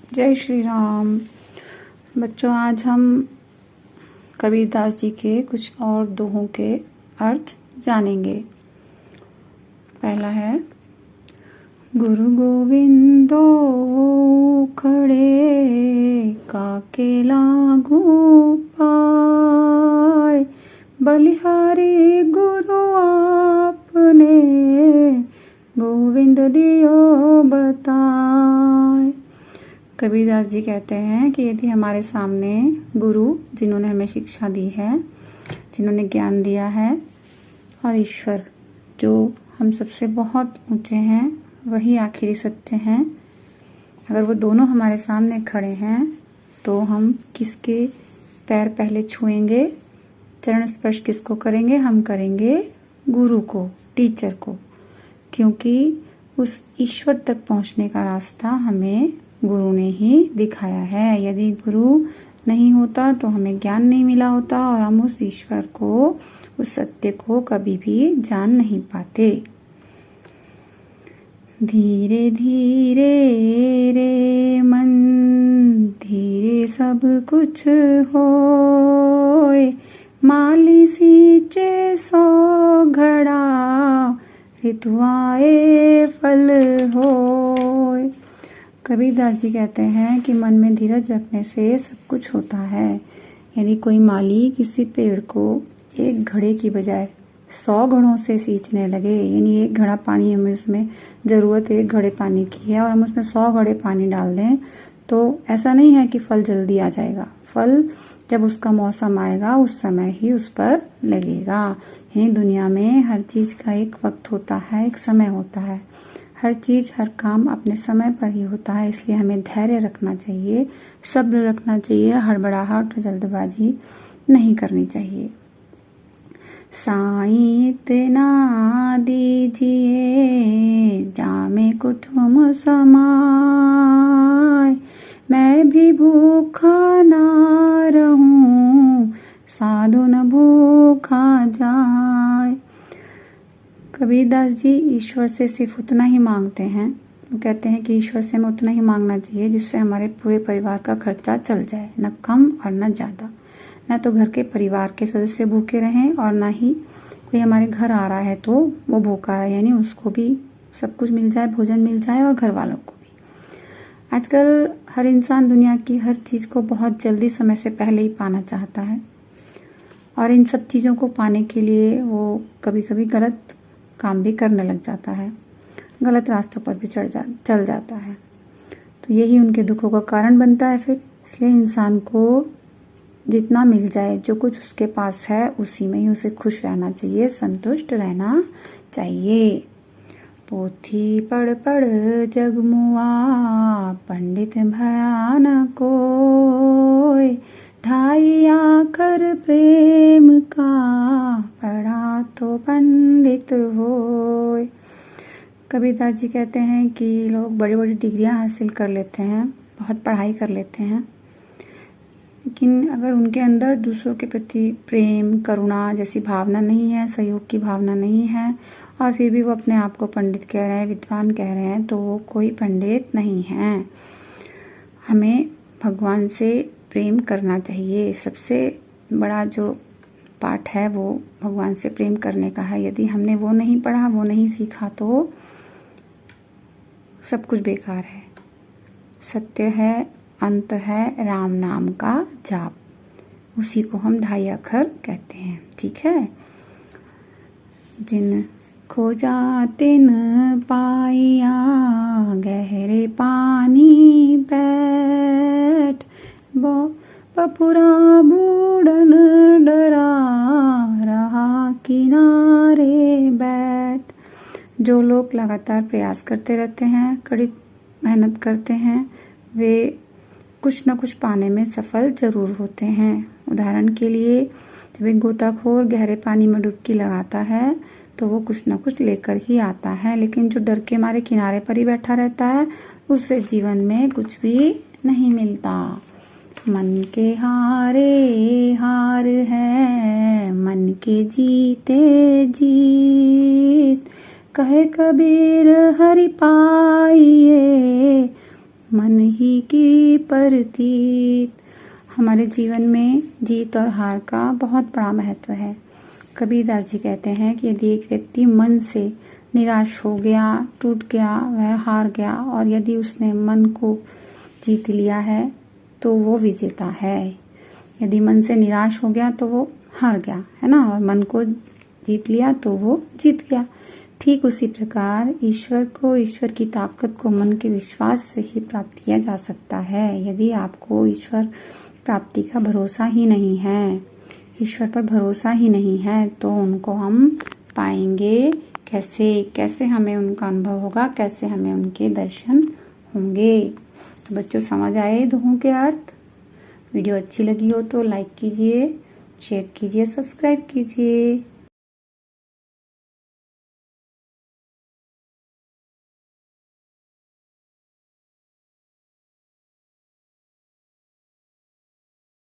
जय श्री राम। बच्चों, आज हम कबीरदास जी के कुछ और दोहों के अर्थ जानेंगे। पहला है, गुरु गोविंदो खड़े काके लागू पाए, बलिहारी गुरु आपने गोविंद दियो बताए। कबीरदास जी कहते हैं कि यदि हमारे सामने गुरु, जिन्होंने हमें शिक्षा दी है, जिन्होंने ज्ञान दिया है, और ईश्वर जो हम सबसे बहुत ऊंचे हैं, वही आखिरी सत्य हैं, अगर वो दोनों हमारे सामने खड़े हैं तो हम किसके पैर पहले छुएंगे? चरण स्पर्श किसको करेंगे? हम करेंगे गुरु को, टीचर को, क्योंकि उस ईश्वर तक पहुंचने का रास्ता हमें गुरु ने ही दिखाया है। यदि गुरु नहीं होता तो हमें ज्ञान नहीं मिला होता और हम उस ईश्वर को, उस सत्य को कभी भी जान नहीं पाते। धीरे धीरे रे मन, धीरे सब कुछ होए, माली सींचे सौ घड़ा, ऋतुआए फल होए। कबीरदास जी कहते हैं कि मन में धीरज रखने से सब कुछ होता है। यदि कोई माली किसी पेड़ को एक घड़े की बजाय 100 घड़ों से सींचने लगे, यानी एक घड़ा पानी, हमें उसमें ज़रूरत एक घड़े पानी की है और हम उसमें 100 घड़े पानी डाल दें, तो ऐसा नहीं है कि फल जल्दी आ जाएगा। फल जब उसका मौसम आएगा उस समय ही उस पर लगेगा। यानी दुनिया में हर चीज़ का एक वक्त होता है, एक समय होता है। हर चीज़, हर काम अपने समय पर ही होता है। इसलिए हमें धैर्य रखना चाहिए, सब्र रखना चाहिए, हड़बड़ाहट और जल्दबाजी नहीं करनी चाहिए। साईं इतना दीजिए जामे कुटुम समाए, मैं भी भूखा ना रहूं, साधु न भूखा जाए। कबीरदास जी ईश्वर से सिर्फ उतना ही मांगते हैं। वो कहते हैं कि ईश्वर से हमें उतना ही मांगना चाहिए जिससे हमारे पूरे परिवार का खर्चा चल जाए, न कम और न ज़्यादा। न तो घर के परिवार के सदस्य भूखे रहें और ना ही कोई हमारे घर आ रहा है तो वो भूखा है, यानी उसको भी सब कुछ मिल जाए, भोजन मिल जाए, और घर वालों को भी। आजकल हर इंसान दुनिया की हर चीज़ को बहुत जल्दी, समय से पहले ही पाना चाहता है, और इन सब चीज़ों को पाने के लिए वो कभी कभी गलत काम भी करने लग जाता है, गलत रास्तों पर भी चल जाता है। तो यही उनके दुखों का कारण बनता है फिर। इसलिए इंसान को जितना मिल जाए, जो कुछ उसके पास है, उसी में ही उसे खुश रहना चाहिए, संतुष्ट रहना चाहिए। पोथी पढ़ पढ़ जगमुआ, पंडित भया न कोय, ढाई आखर प्रेम का, पढ़ा तो पंडित होय। कबीरदास जी कहते हैं कि लोग बड़ी बड़ी डिग्रियां हासिल कर लेते हैं, बहुत पढ़ाई कर लेते हैं, लेकिन अगर उनके अंदर दूसरों के प्रति प्रेम, करुणा जैसी भावना नहीं है, सहयोग की भावना नहीं है, और फिर भी वो अपने आप को पंडित कह रहे हैं, विद्वान कह रहे हैं, तो वो कोई पंडित नहीं है। हमें भगवान से प्रेम करना चाहिए। सबसे बड़ा जो पाठ है वो भगवान से प्रेम करने का है। यदि हमने वो नहीं पढ़ा, वो नहीं सीखा, तो सब कुछ बेकार है। सत्य है, अंत है, राम नाम का जाप, उसी को हम 2.5 अक्षर कहते हैं। ठीक है। जिन खोजा तिन पाइया, गहरे पानी बैठ, पपुरा बूढ़न डरा, रहा किनारे बैठ। जो लोग लगातार प्रयास करते रहते हैं, कड़ी मेहनत करते हैं, वे कुछ न कुछ पाने में सफल जरूर होते हैं। उदाहरण के लिए, जब एक गोताखोर गहरे पानी में डुबकी लगाता है तो वो कुछ न कुछ लेकर ही आता है, लेकिन जो डर के मारे किनारे पर ही बैठा रहता है, उससे जीवन में कुछ भी नहीं मिलता। मन के हारे हार है, मन के जीते जीत, कहे कबीर हरि पाइए, मन ही की प्रतीत। हमारे जीवन में जीत और हार का बहुत बड़ा महत्व है। कबीरदास जी कहते हैं कि यदि एक व्यक्ति मन से निराश हो गया, टूट गया, वह हार गया, और यदि उसने मन को जीत लिया है तो वो विजेता है। यदि मन से निराश हो गया तो वो हार गया, है ना, और मन को जीत लिया तो वो जीत गया। ठीक उसी प्रकार ईश्वर को, ईश्वर की ताकत को मन के विश्वास से ही प्राप्त किया जा सकता है। यदि आपको ईश्वर प्राप्ति का भरोसा ही नहीं है, ईश्वर पर भरोसा ही नहीं है, तो उनको हम पाएंगे कैसे? कैसे हमें उनका अनुभव होगा? कैसे हमें उनके दर्शन होंगे? तो बच्चों, समझ आए दोहों के अर्थ? वीडियो अच्छी लगी हो तो लाइक कीजिए, शेयर कीजिए, सब्सक्राइब कीजिए।